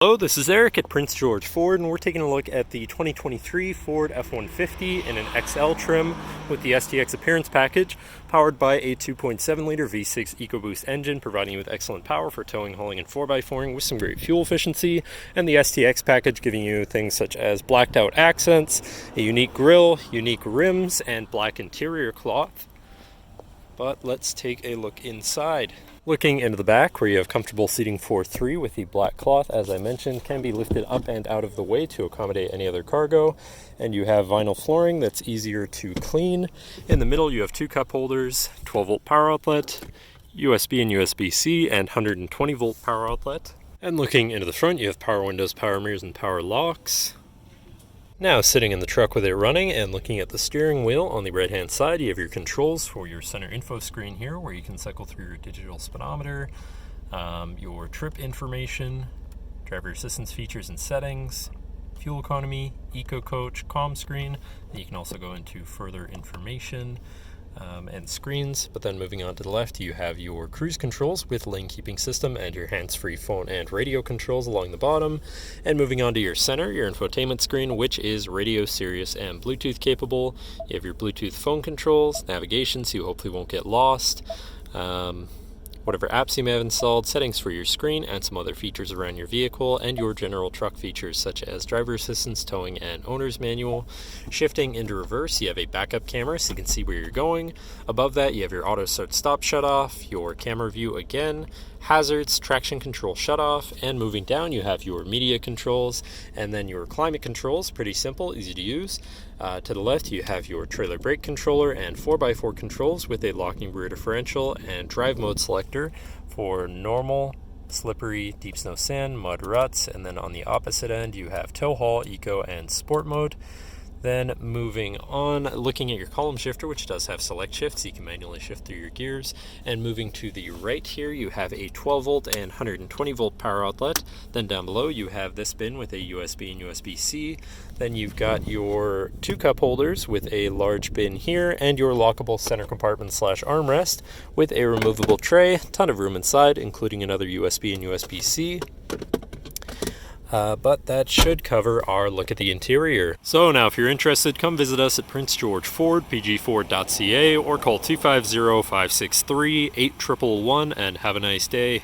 Hello, this is Eric at Prince George Ford, and we're taking a look at the 2023 Ford F-150 in an XL trim with the STX Appearance Package, powered by a 2.7-liter V6 EcoBoost engine, providing you with excellent power for towing, hauling, and 4x4ing with some great fuel efficiency, and the STX package giving you things such as blacked out accents, a unique grille, unique rims, and black interior cloth. But let's take a look inside. Looking into the back, where you have comfortable seating for three with the black cloth, as I mentioned, can be lifted up and out of the way to accommodate any other cargo. And you have vinyl flooring that's easier to clean. In the middle, you have two cup holders, 12-volt power outlet, USB and USB-C, and 120-volt power outlet. And looking into the front, you have power windows, power mirrors, and power locks. Now, sitting in the truck with it running and looking at the steering wheel, on the right hand side you have your controls for your center info screen here, where you can cycle through your digital speedometer, your trip information, driver assistance features and settings, fuel economy, eco coach, comm screen. You can also go into further information and screens. But then moving on to the left, you have your cruise controls with lane keeping system and your hands-free phone and radio controls along the bottom. And moving on to your center, your infotainment screen, which is radio, Sirius, and Bluetooth capable. You have your Bluetooth phone controls, navigation, so you hopefully won't get lost, whatever apps you may have installed, settings for your screen, and some other features around your vehicle, and your general truck features such as driver assistance, towing, and owner's manual. Shifting into reverse, you have a backup camera so you can see where you're going. Above that, you have your auto start stop shut off, your camera view again, hazards, traction control shut off, and moving down you have your media controls and then your climate controls. Pretty simple, easy to use. To the left you have your trailer brake controller and 4x4 controls with a locking rear differential and drive mode selector for normal, slippery, deep snow, sand, mud, ruts. And then on the opposite end you have tow haul, eco, and sport mode. Then moving on, looking at your column shifter, which does have select shift, so you can manually shift through your gears. And moving to the right here, you have a 12-volt and 120-volt power outlet. Then down below, you have this bin with a USB and USB-C. Then you've got your two cup holders with a large bin here, and your lockable center compartment / armrest with a removable tray. Ton of room inside, including another USB and USB-C. But that should cover our look at the interior. So now if you're interested, come visit us at Prince George Ford, pgford.ca, or call 250-563-8111 and have a nice day.